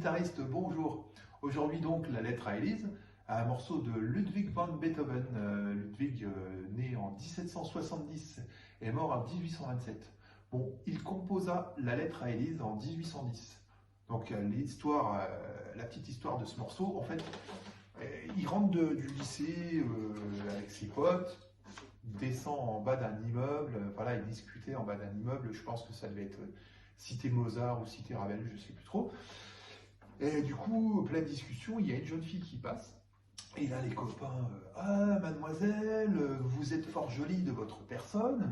guitaristes, bonjour. Aujourd'hui donc la lettre à Élise, un morceau de Ludwig van Beethoven. Ludwig, né en 1770 et mort en 1827. Bon, il composa la lettre à Élise en 1810. Donc l'histoire, la petite histoire de ce morceau, en fait, il rentre du lycée avec ses potes, descend en bas d'un immeuble, voilà, il discutait en bas d'un immeuble, je pense que ça devait être cité Mozart ou cité Ravel, je ne sais plus trop. Et du coup, pleine discussion, il y a une jeune fille qui passe, et là les copains, ah mademoiselle, vous êtes fort jolie de votre personne,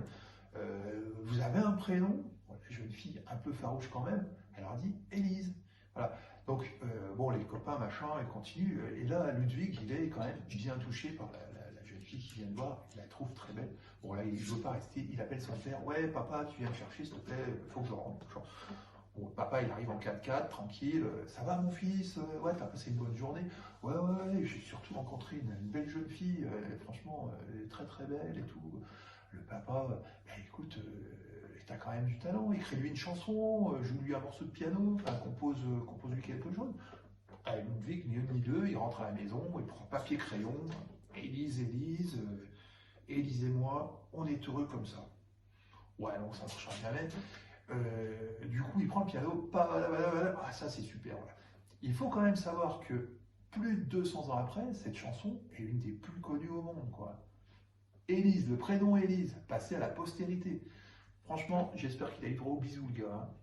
vous avez un prénom? La jeune fille, un peu farouche quand même, elle leur dit Élise. Voilà. Donc, bon, les copains, machin, ils continuent. Et là, Ludwig, il est quand même bien touché par la jeune fille qui vient de voir. Il la trouve très belle. Bon, là, il ne veut pas rester. Il appelle son père. Ouais, papa, tu viens me chercher, s'il te plaît, il faut que je rentre. Bon, papa, il arrive en 4x4, tranquille. Ça va, mon fils? Ouais, t'as passé une bonne journée? Ouais, j'ai surtout rencontré une belle jeune fille. Franchement, elle est très, très belle et tout. Le papa, bah, écoute, t'as quand même du talent, écris-lui une chanson, joue-lui un morceau de piano, enfin, compose-lui quelque chose. Ludwig, ni un ni deux, il rentre à la maison, il prend papier crayon, Élise, Élise et moi, on est heureux comme ça. Ouais, non, ça ne marchera jamais. Du coup, il prend le piano, ah, ça c'est super. Voilà. Il faut quand même savoir que plus de 200 ans après, cette chanson est une des plus connues au monde, quoi. Élise, le prénom Élise, passé à la postérité. Franchement, j'espère qu'il a eu droit au bisou, le gars.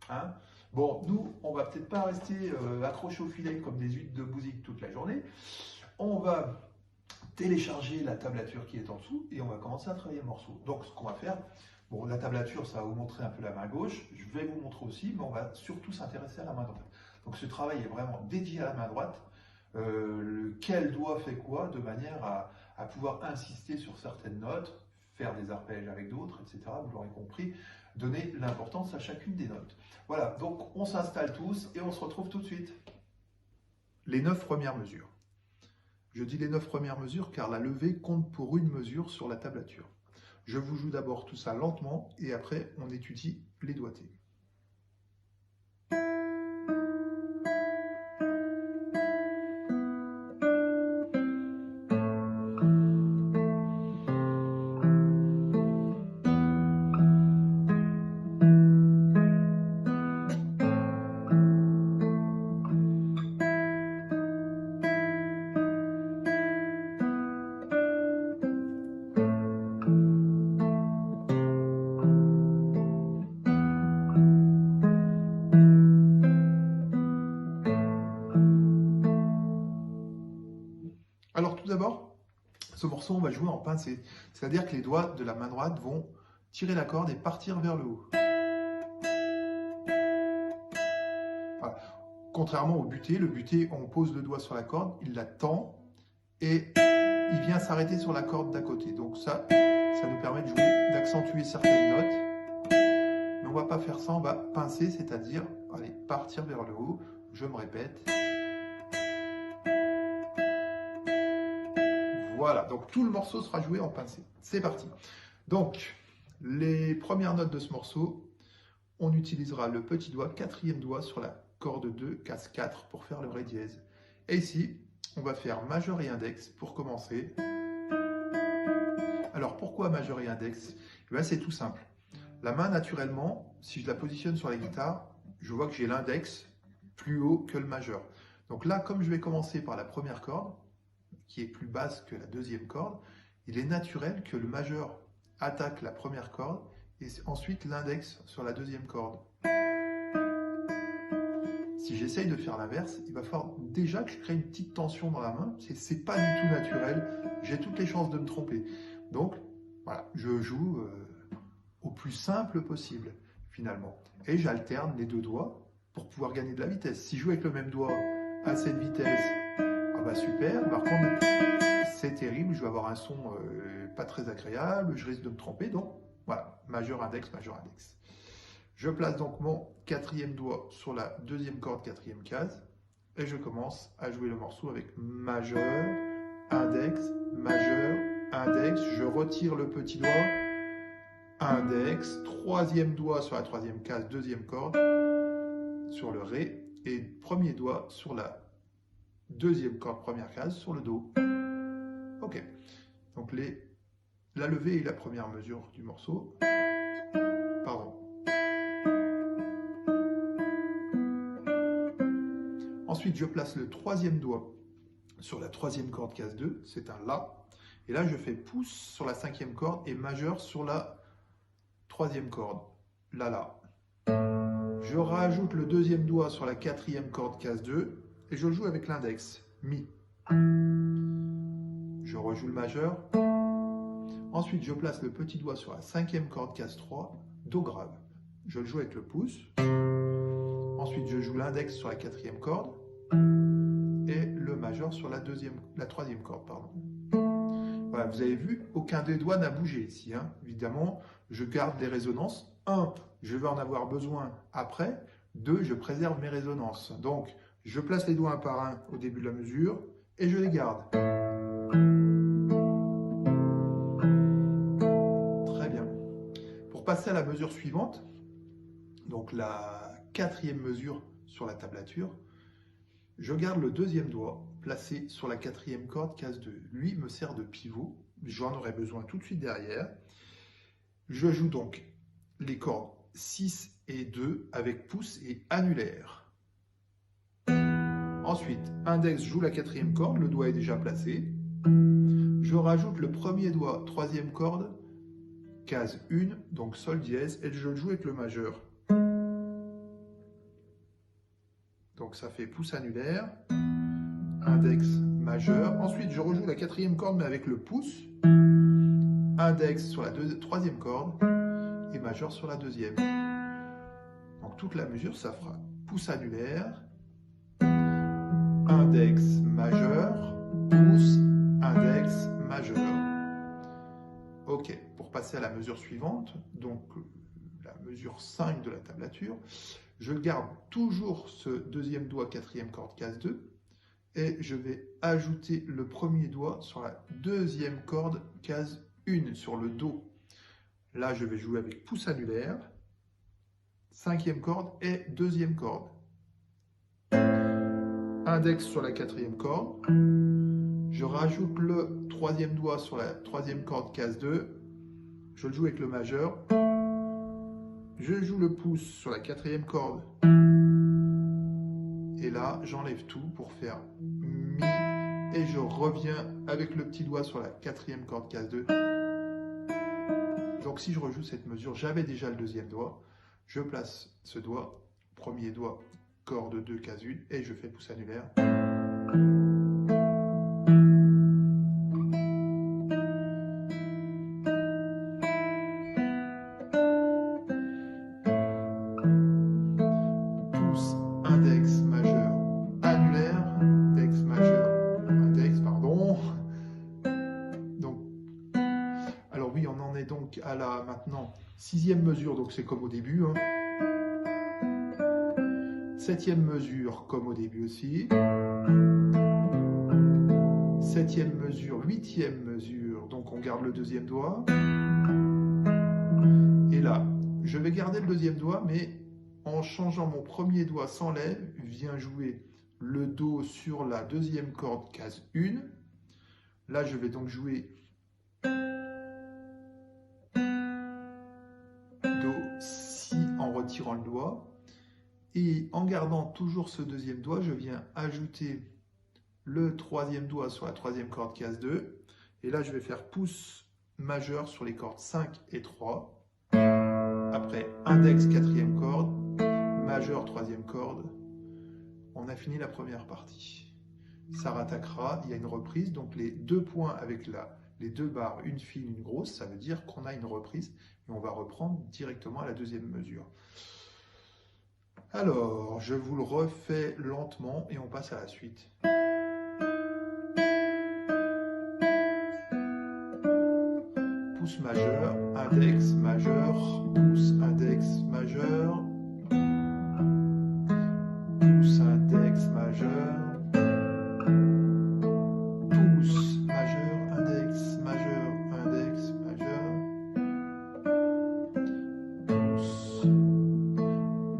Hein. Bon, nous, on va peut-être pas rester accrochés au filet comme des huîtres de Bouzik toute la journée. On va télécharger la tablature qui est en dessous et on va commencer à travailler le morceau. Donc, ce qu'on va faire, bon, la tablature, ça va vous montrer un peu la main gauche. Je vais vous montrer aussi, mais on va surtout s'intéresser à la main droite. Donc, ce travail est vraiment dédié à la main droite. Quel doigt fait quoi, de manière à pouvoir insister sur certaines notes, faire des arpèges avec d'autres, etc. Vous l'aurez compris, donner l'importance à chacune des notes. Voilà, donc on s'installe tous et on se retrouve tout de suite. Les 9 premières mesures. Je dis les 9 premières mesures car la levée compte pour une mesure sur la tablature. Je vous joue d'abord tout ça lentement et après on étudie les doigtés. Alors tout d'abord, ce morceau, on va jouer en pincé. C'est-à-dire que les doigts de la main droite vont tirer la corde et partir vers le haut. Voilà. Contrairement au buté, le buté, on pose le doigt sur la corde, il la tend et il vient s'arrêter sur la corde d'à côté. Donc ça nous permet de jouer, d'accentuer certaines notes. Mais on ne va pas faire ça, on va pincer, c'est-à-dire allez, partir vers le haut. Je me répète. Voilà, donc tout le morceau sera joué en pincé. C'est parti. Donc, les premières notes de ce morceau, on utilisera le petit doigt, quatrième doigt sur la corde 2, casse 4 pour faire le ré dièse. Et ici, on va faire majeur et index pour commencer. Alors, pourquoi majeur et index? C'est tout simple. La main, naturellement, si je la positionne sur la guitare, je vois que j'ai l'index plus haut que le majeur. Donc là, comme je vais commencer par la première corde, qui est plus basse que la deuxième corde, il est naturel que le majeur attaque la première corde et ensuite l'index sur la deuxième corde. Si j'essaye de faire l'inverse, il va falloir déjà que je crée une petite tension dans la main. C'est pas du tout naturel. J'ai toutes les chances de me tromper. Donc, voilà, je joue au plus simple possible, finalement. Et j'alterne les deux doigts pour pouvoir gagner de la vitesse. Si je joue avec le même doigt à cette vitesse, ah bah super. Par contre, c'est terrible. Je vais avoir un son pas très agréable. Je risque de me tromper. Donc, voilà, majeur, index, majeur, index. Je place donc mon quatrième doigt sur la deuxième corde, quatrième case, et je commence à jouer le morceau avec majeur, index, je retire le petit doigt, index, troisième doigt sur la troisième case, deuxième corde, sur le ré, et premier doigt sur la deuxième corde première case sur le Do. Ok. Donc la levée est la première mesure du morceau. Pardon. Ensuite, je place le troisième doigt sur la troisième corde case 2, c'est un La. Et là, je fais pouce sur la cinquième corde et majeur sur la troisième corde, La. Je rajoute le deuxième doigt sur la quatrième corde case 2 et je joue avec l'index, Mi. Je rejoue le majeur. Ensuite, je place le petit doigt sur la cinquième corde case 3, Do grave. Je le joue avec le pouce. Ensuite, je joue l'index sur la quatrième corde et le majeur sur la troisième corde. Pardon. Voilà, vous avez vu, aucun des doigts n'a bougé ici. Hein. Évidemment, je garde les résonances. 1, je vais en avoir besoin après. 2, je préserve mes résonances. Donc, je place les doigts un par un au début de la mesure et je les garde. Très bien. Pour passer à la mesure suivante, donc la quatrième mesure sur la tablature, je garde le deuxième doigt placé sur la quatrième corde case 2. Lui me sert de pivot, j'en aurai besoin tout de suite derrière. Je joue donc les cordes 6 et 2 avec pouce et annulaire. Ensuite, index joue la quatrième corde, le doigt est déjà placé. Je rajoute le premier doigt, troisième corde, case 1, donc Sol dièse, et je le joue avec le majeur. Donc ça fait pouce annulaire, index majeur. Ensuite, je rejoue la quatrième corde, mais avec le pouce. Index sur la troisième corde et majeur sur la deuxième. Donc toute la mesure, ça fera pouce annulaire, index majeur, pouce, index majeur. Ok, pour passer à la mesure suivante, donc la mesure 5 de la tablature, je garde toujours ce deuxième doigt, quatrième corde, case 2, et je vais ajouter le premier doigt sur la deuxième corde, case 1, sur le Do. Là, je vais jouer avec pouce annulaire, cinquième corde et deuxième corde. Index sur la quatrième corde. Je rajoute le troisième doigt sur la troisième corde, case 2. Je le joue avec le majeur. Je joue le pouce sur la quatrième corde. Et là, j'enlève tout pour faire Mi. Et je reviens avec le petit doigt sur la quatrième corde, case 2. Donc si je rejoue cette mesure, j'avais déjà le deuxième doigt. Je place ce doigt, premier doigt, corde 2, case 1, et je fais pouce annulaire. Pouce, index, majeur, annulaire, index, majeur, index, pardon. Donc, alors oui, on en est donc à la maintenant sixième mesure, donc c'est comme au début. Hein. Septième mesure, comme au début aussi. Septième mesure, huitième mesure, donc on garde le deuxième doigt. Et là, je vais garder le deuxième doigt, mais en changeant mon premier doigt s'enlève, vient jouer le Do sur la deuxième corde, case 1. Là, je vais donc jouer Do, Si en retirant le doigt. Et en gardant toujours ce deuxième doigt, je viens ajouter le troisième doigt sur la troisième corde, case 2. Et là, je vais faire pouce majeur sur les cordes 5 et 3. Après, index, quatrième corde, majeur, troisième corde. On a fini la première partie. Ça rattaquera, il y a une reprise. Donc les deux points avec les deux barres, une fine, une grosse, ça veut dire qu'on a une reprise. Et on va reprendre directement à la deuxième mesure. Alors, je vous le refais lentement et on passe à la suite. Pouce majeur, index, majeur, pouce, index, majeur, pouce, index, majeur, pouce, majeur, index, majeur, index, majeur, pouce,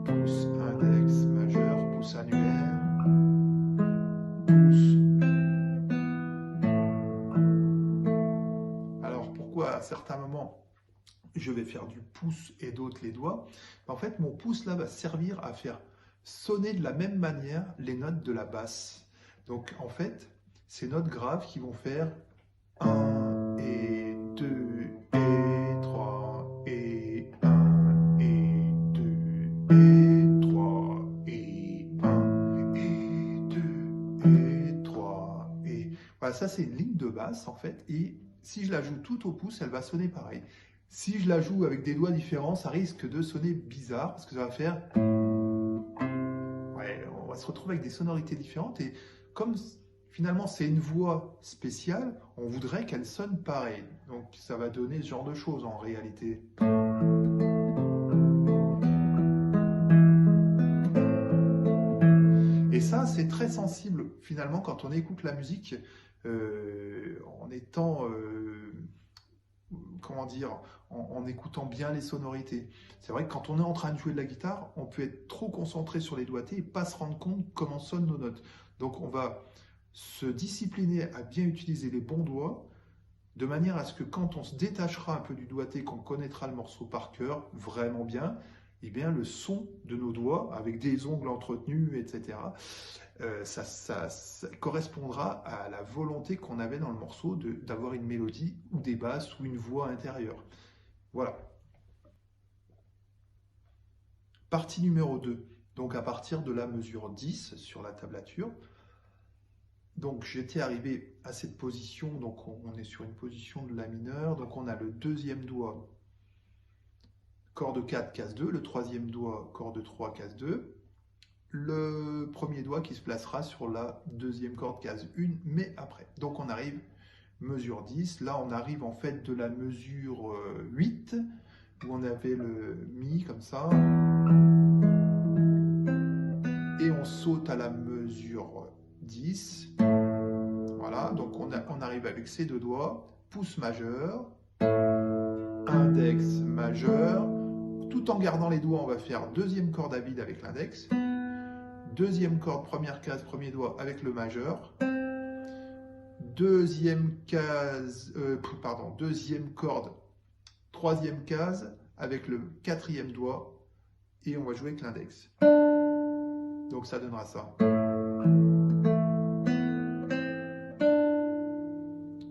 pouce, index, majeur, pouce annulaire. certains moments, je vais faire du pouce et d'autres les doigts. En fait, mon pouce là va servir à faire sonner de la même manière les notes de la basse. Donc en fait, ces notes graves qui vont faire 1 et 2 et 3 et 1 et 2 et 3 et 1 et 2 et 3 et... Voilà, ça c'est une ligne de basse en fait, et si je la joue tout au pouce, elle va sonner pareil. Si je la joue avec des doigts différents, ça risque de sonner bizarre, parce que ça va faire... Ouais, on va se retrouver avec des sonorités différentes, et comme finalement c'est une voix spéciale, on voudrait qu'elle sonne pareil. Donc ça va donner ce genre de choses en réalité. Et ça, c'est très sensible finalement quand on écoute la musique en étant... comment dire, en écoutant bien les sonorités. C'est vrai que quand on est en train de jouer de la guitare, on peut être trop concentré sur les doigtés et pas se rendre compte comment sonnent nos notes. Donc on va se discipliner à bien utiliser les bons doigts, de manière à ce que quand on se détachera un peu du doigté, qu'on connaîtra le morceau par cœur vraiment bien, eh bien le son de nos doigts, avec des ongles entretenus, etc., ça correspondra à la volonté qu'on avait dans le morceau d'avoir une mélodie ou des basses ou une voix intérieure. Voilà. Partie numéro 2. Donc à partir de la mesure 10 sur la tablature. Donc j'étais arrivé à cette position, donc on est sur une position de la mineur, donc on a le deuxième doigt, corde 4, case 2, le troisième doigt, corde 3, case 2, le premier doigt qui se placera sur la deuxième corde, case 1, mais après. Donc on arrive, mesure 10, là on arrive en fait de la mesure 8, où on avait le Mi comme ça, et on saute à la mesure 10, voilà, donc on arrive avec ces deux doigts, pouce majeur, index majeur, tout en gardant les doigts, on va faire deuxième corde à vide avec l'index, deuxième corde, première case, premier doigt avec le majeur, deuxième corde, troisième case avec le quatrième doigt, et on va jouer avec l'index. Donc ça donnera ça.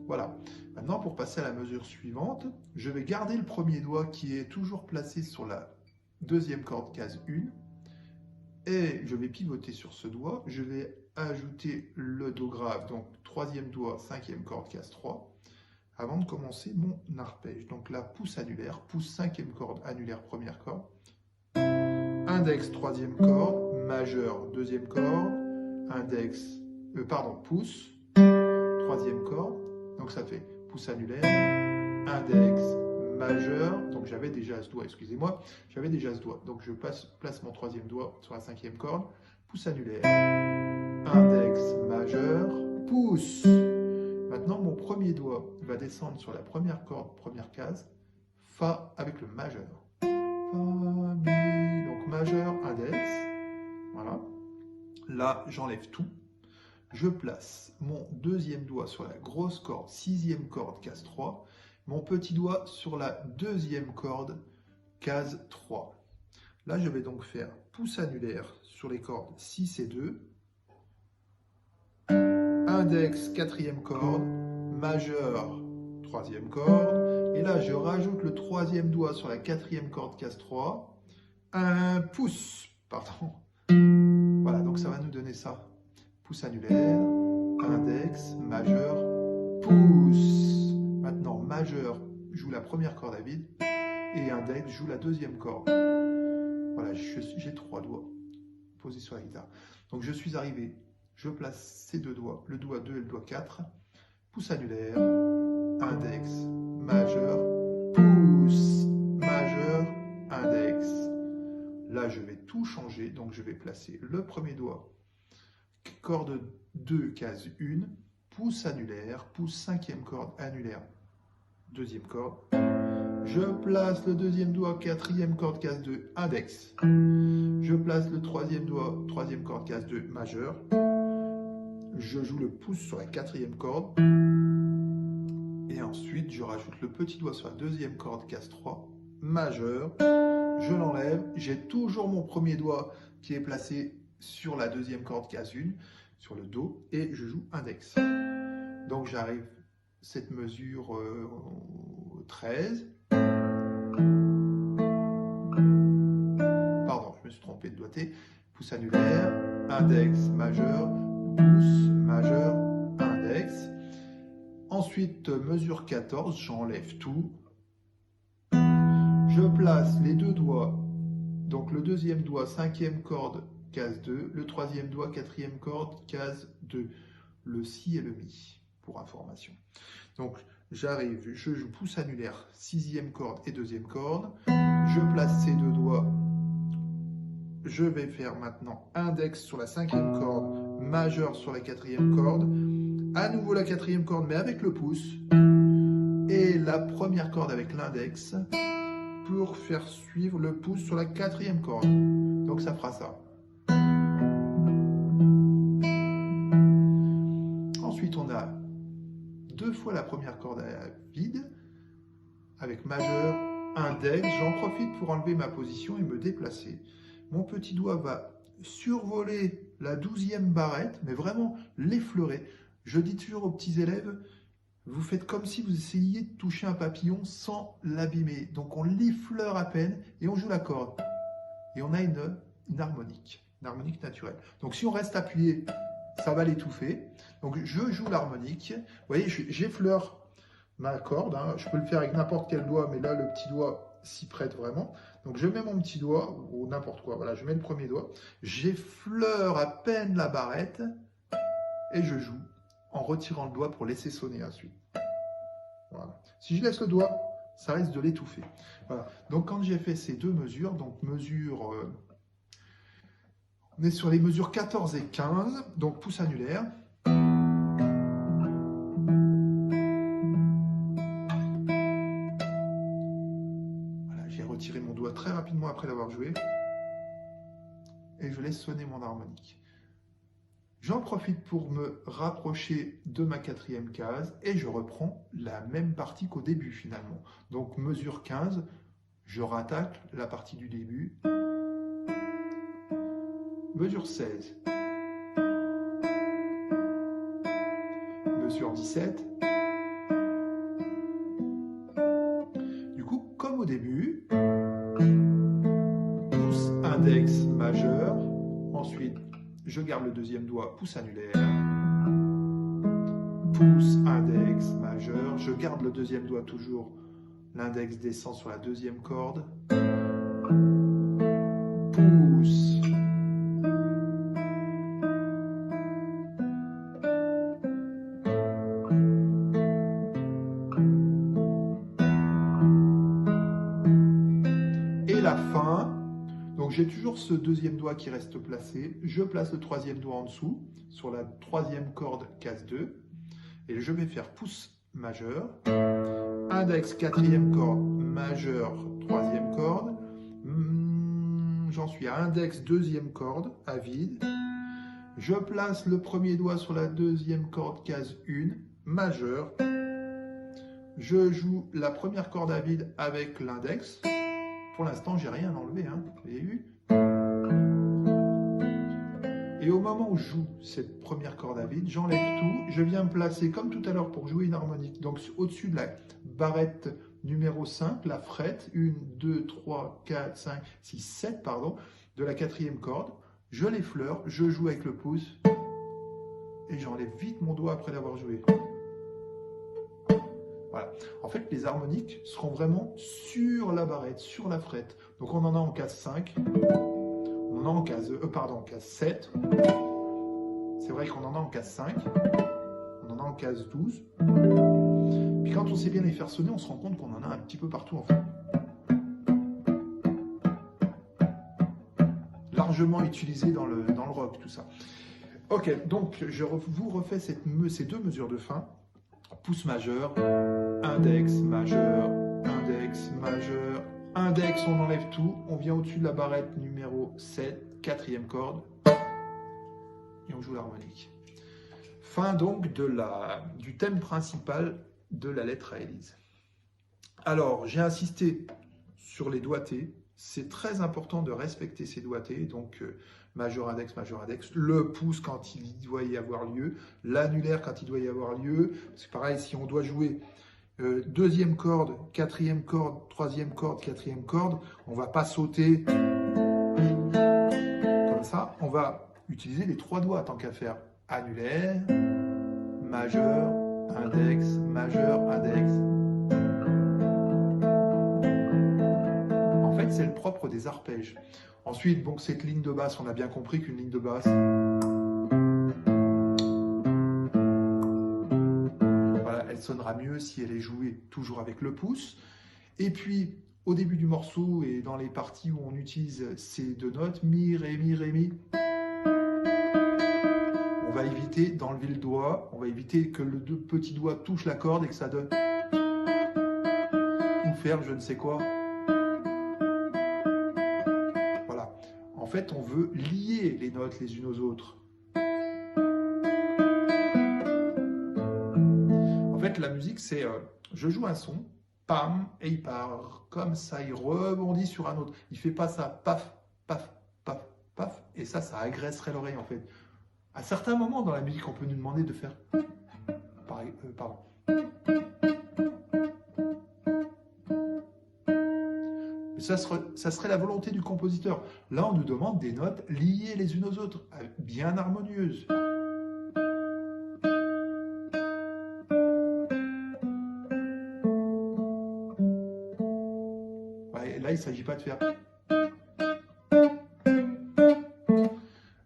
Voilà. Maintenant, pour passer à la mesure suivante, je vais garder le premier doigt qui est toujours placé sur la deuxième corde, case 1, et je vais pivoter sur ce doigt, je vais ajouter le Do grave, donc troisième doigt, cinquième corde, case 3, avant de commencer mon arpège. Donc là, pouce annulaire, pouce cinquième corde, annulaire, première corde, index, troisième corde, majeur, deuxième corde, pouce, troisième corde, donc ça fait pouce annulaire, index, majeur, donc j'avais déjà ce doigt, excusez-moi, j'avais déjà ce doigt, donc je place mon troisième doigt sur la cinquième corde, pouce annulaire, index, majeur, pouce. Maintenant mon premier doigt va descendre sur la première corde, première case, Fa avec le majeur. Fa, Mi, donc majeur, index, voilà. Là j'enlève tout, je place mon deuxième doigt sur la grosse corde, sixième corde, case 3, mon petit doigt sur la deuxième corde, case 3. Là, je vais donc faire pouce annulaire sur les cordes 6 et 2, index, quatrième corde, majeur, troisième corde, et là, je rajoute le troisième doigt sur la quatrième corde, case 3, un pouce, pardon. Voilà, donc ça va nous donner ça. Pouce annulaire, index, majeur, pouce. Maintenant, majeur joue la première corde à vide et index joue la deuxième corde. Voilà, j'ai trois doigts posés sur la guitare. Donc je suis arrivé, je place ces deux doigts, le doigt 2 et le doigt 4, pouce annulaire, index, majeur, pouce, majeur, index. Là, je vais tout changer, donc je vais placer le premier doigt, corde 2, case 1, pouce annulaire, pouce cinquième corde annulaire, deuxième corde. Je place le deuxième doigt, quatrième corde, case 2, index. Je place le troisième doigt, troisième corde, case 2, majeur. Je joue le pouce sur la quatrième corde. Et ensuite, je rajoute le petit doigt sur la deuxième corde, case 3, majeur. Je l'enlève. J'ai toujours mon premier doigt qui est placé sur la deuxième corde, case 1, sur le Do, et je joue index. Donc j'arrive cette mesure 13. Pardon, je me suis trompé de doigté. Pouce annulaire, index, majeur, pouce, majeur, index. Ensuite, mesure 14, j'enlève tout. Je place les deux doigts, donc le deuxième doigt, cinquième corde, case 2, le troisième doigt, quatrième corde, case 2, le Si et le Mi, pour information. Donc j'arrive, je joue pouce annulaire, sixième corde et deuxième corde, je place ces deux doigts, je vais faire maintenant index sur la cinquième corde, majeur sur la quatrième corde, à nouveau la quatrième corde mais avec le pouce, et la première corde avec l'index, pour faire suivre le pouce sur la quatrième corde. Donc ça fera ça. Ensuite, on a deux fois la première corde à vide, avec majeur, index. J'en profite pour enlever ma position et me déplacer. Mon petit doigt va survoler la 12e barrette, mais vraiment l'effleurer. Je dis toujours aux petits élèves, vous faites comme si vous essayiez de toucher un papillon sans l'abîmer. Donc on l'effleure à peine et on joue la corde. Et on a une harmonique naturelle. Donc si on reste appuyé, ça va l'étouffer. Donc je joue l'harmonique. Vous voyez, j'effleure ma corde. Hein. Je peux le faire avec n'importe quel doigt, mais là le petit doigt s'y prête vraiment. Donc je mets mon petit doigt, ou n'importe quoi. Voilà, je mets le premier doigt. J'effleure à peine la barrette et je joue, en retirant le doigt pour laisser sonner ensuite. Voilà. Si je laisse le doigt, ça risque de l'étouffer. Voilà. Donc quand j'ai fait ces deux mesures, donc mesure, on est sur les mesures 14 et 15, donc pouce annulaire. Voilà, j'ai retiré mon doigt très rapidement après l'avoir joué. Et je laisse sonner mon harmonique. J'en profite pour me rapprocher de ma quatrième case et je reprends la même partie qu'au début finalement. Donc mesure 15, je rattaque la partie du début. Mesure 16. Mesure 17. Du coup, comme au début, pouce index majeur, ensuite je garde le deuxième doigt, pouce annulaire, pouce, index, majeur, je garde le deuxième doigt toujours, l'index descend sur la deuxième corde, pouce, et la fin. Donc j'ai toujours ce deuxième doigt qui reste placé, je place le troisième doigt en dessous, sur la troisième corde, case 2, et je vais faire pouce majeur, index, quatrième corde, majeur, troisième corde, j'en suis à index, deuxième corde, à vide, je place le premier doigt sur la deuxième corde, case 1, majeur, je joue la première corde à vide avec l'index. Pour l'instant, j'ai rien enlevé, hein. Vous avez vu? Et au moment où je joue cette première corde à vide, j'enlève tout. Je viens me placer comme tout à l'heure pour jouer une harmonique. Donc au-dessus de la barrette numéro 5, la frette, 1, 2, 3, 4, 5, 6, 7, pardon, de la quatrième corde. Je l'effleure, je joue avec le pouce et j'enlève vite mon doigt après l'avoir joué. Voilà. En fait, les harmoniques seront vraiment sur la barrette, sur la frette. Donc on en a en case 5, on en a en case 7. C'est vrai qu'on en a en case 5, on en a en case 12. Puis quand on sait bien les faire sonner, on se rend compte qu'on en a un petit peu partout en fait. Largement utilisé dans le rock, tout ça. Ok, donc je vous refais ces deux mesures de fin. Pouce majeur, index, majeur, index, majeur, index, on enlève tout, on vient au-dessus de la barrette numéro 7, quatrième corde, et on joue l'harmonique. Fin donc du thème principal de la lettre à hélice. Alors, j'ai insisté sur les doigtés. C'est très important de respecter ces doigtés. Donc, majeur index, le pouce quand il doit y avoir lieu, l'annulaire quand il doit y avoir lieu. C'est pareil, si on doit jouer deuxième corde, quatrième corde, troisième corde, quatrième corde, on ne va pas sauter comme ça. On va utiliser les trois doigts tant qu'à faire. Annulaire, majeur, index, majeur, index. En fait, c'est le propre des arpèges. Ensuite, bon, cette ligne de basse, on a bien compris qu'une ligne de basse, voilà, elle sonnera mieux si elle est jouée toujours avec le pouce. Et puis, au début du morceau et dans les parties où on utilise ces deux notes, mi, ré, mi, on va éviter d'enlever le doigt, on va éviter que le deux petits doigts touchent la corde et que ça donne ou faire je ne sais quoi. Voilà. En fait, on veut lier les notes les unes aux autres. En fait, la musique, c'est je joue un son, pam, et il part comme ça, il rebondit sur un autre. Il fait pas ça, paf, paf, paf, paf, et ça agresserait l'oreille en fait. À certains moments dans la musique, on peut nous demander de faire pareil, pardon. Ça serait la volonté du compositeur. Là, on nous demande des notes liées les unes aux autres, bien harmonieuses. Ouais, là, il ne s'agit pas de faire...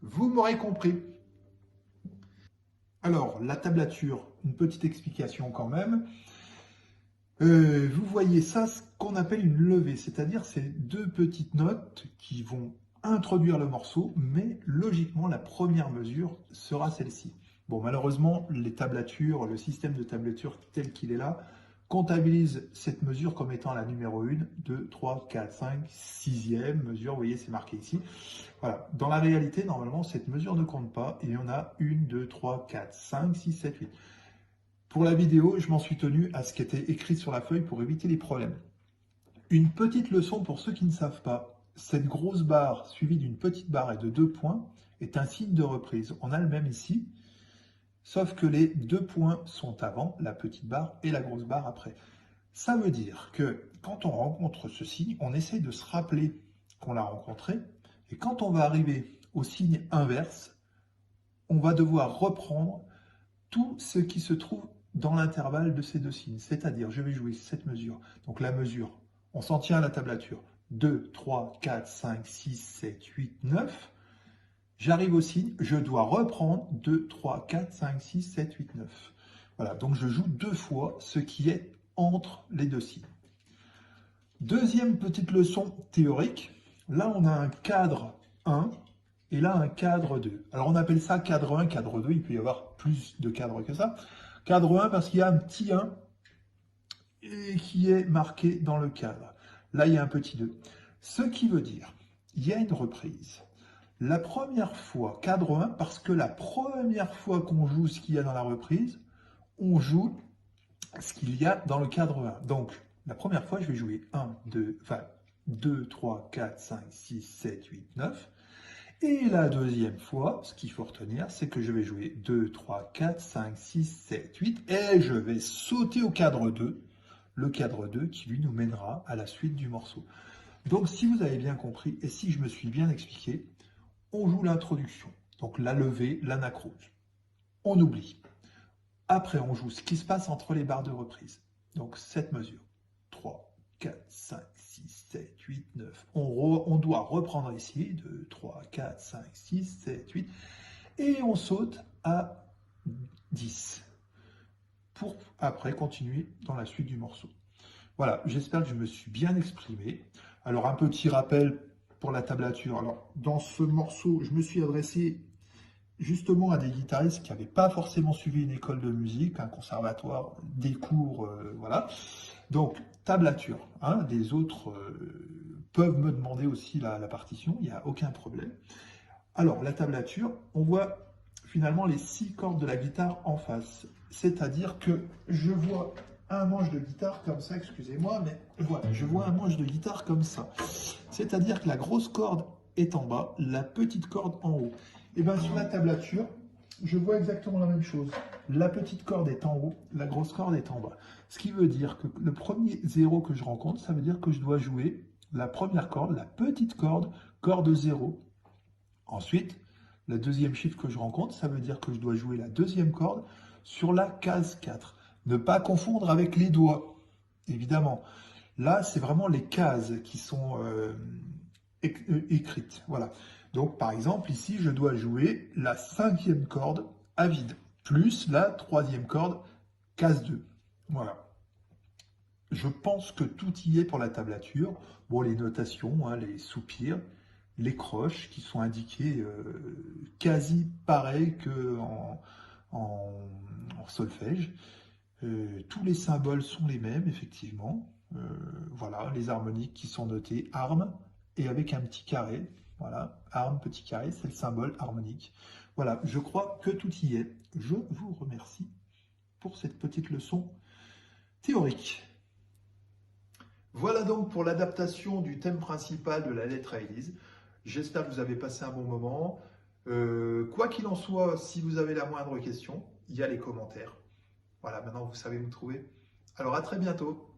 Vous m'aurez compris. Alors, la tablature, une petite explication quand même. Vous voyez ça, ce qu'on appelle une levée, c'est-à-dire ces deux petites notes qui vont introduire le morceau, mais logiquement, la première mesure sera celle-ci. Bon, malheureusement, les tablatures, le système de tablature tel qu'il est là, comptabilise cette mesure comme étant la numéro 1, 2, 3, 4, 5, 6e mesure, vous voyez, c'est marqué ici. Voilà. Dans la réalité, normalement, cette mesure ne compte pas, et on a 1, 2, 3, 4, 5, 6, 7, 8. Pour la vidéo, je m'en suis tenu à ce qui était écrit sur la feuille pour éviter les problèmes. Une petite leçon pour ceux qui ne savent pas. Cette grosse barre suivie d'une petite barre et de 2 points est un signe de reprise. On a le même ici, sauf que les 2 points sont avant, la petite barre, et la grosse barre après. Ça veut dire que quand on rencontre ce signe, on essaie de se rappeler qu'on l'a rencontré, et quand on va arriver au signe inverse, on va devoir reprendre tout ce qui se trouve dans l'intervalle de ces deux signes. C'est-à-dire, je vais jouer cette mesure. Donc la mesure, on s'en tient à la tablature. 2, 3, 4, 5, 6, 7, 8, 9. J'arrive au signe, je dois reprendre 2, 3, 4, 5, 6, 7, 8, 9. Voilà, donc je joue 2 fois ce qui est entre les deux signes. Deuxième petite leçon théorique. Là, on a un cadre 1 et là, un cadre 2. Alors, on appelle ça cadre 1, cadre 2. Il peut y avoir plus de cadres que ça. Cadre 1 parce qu'il y a un petit 1 qui est marqué dans le cadre. Là, il y a un petit 2. Ce qui veut dire, il y a une reprise. La première fois, cadre 1, parce que la première fois qu'on joue ce qu'il y a dans la reprise, on joue ce qu'il y a dans le cadre 1. Donc, la première fois, je vais jouer 1, 2, 3, 4, 5, 6, 7, 8, 9. Et la deuxième fois, ce qu'il faut retenir, c'est que je vais jouer 2, 3, 4, 5, 6, 7, 8, et je vais sauter au cadre 2, le cadre 2 qui lui nous mènera à la suite du morceau. Donc si vous avez bien compris, et si je me suis bien expliqué, on joue l'introduction, donc la levée, l'anacrose. On oublie. Après, on joue ce qui se passe entre les barres de reprise. Donc cette mesure, 3, 4, 5, 6, 7, 8, 9. On doit reprendre ici, 2, 3, 4, 5, 6, 7, 8. Et on saute à 10. Pour après continuer dans la suite du morceau. Voilà, j'espère que je me suis bien exprimé. Alors un petit rappel pour la tablature. Alors dans ce morceau, je me suis adressé justement à des guitaristes qui n'avaient pas forcément suivi une école de musique, un conservatoire, des cours, voilà. Donc, tablature. Hein, les autres peuvent me demander aussi la partition, il n'y a aucun problème. Alors, la tablature, on voit finalement les 6 cordes de la guitare en face. C'est-à-dire que je vois un manche de guitare comme ça, excusez-moi, mais voilà, je vois un manche de guitare comme ça. C'est-à-dire que la grosse corde est en bas, la petite corde en haut. Et bien sur la tablature, je vois exactement la même chose. La petite corde est en haut, la grosse corde est en bas. Ce qui veut dire que le premier zéro que je rencontre, ça veut dire que je dois jouer la première corde, la petite corde, corde 0. Ensuite, le deuxième chiffre que je rencontre, ça veut dire que je dois jouer la deuxième corde sur la case 4. Ne pas confondre avec les doigts, évidemment. Là, c'est vraiment les cases qui sont écrites. Voilà. Donc, par exemple, ici, je dois jouer la cinquième corde à vide, plus la troisième corde, case 2. Voilà. Je pense que tout y est pour la tablature. Bon, les notations, hein, les soupirs, les croches qui sont indiquées quasi pareil en solfège. Tous les symboles sont les mêmes, effectivement. Voilà, les harmoniques qui sont notées armes et avec un petit carré. Voilà, arme, petit carré, c'est le symbole harmonique. Voilà, je crois que tout y est. Je vous remercie pour cette petite leçon théorique. Voilà donc pour l'adaptation du thème principal de la lettre à Élise. J'espère que vous avez passé un bon moment. Quoi qu'il en soit, si vous avez la moindre question, il y a les commentaires. Voilà, maintenant vous savez me trouver. Alors à très bientôt.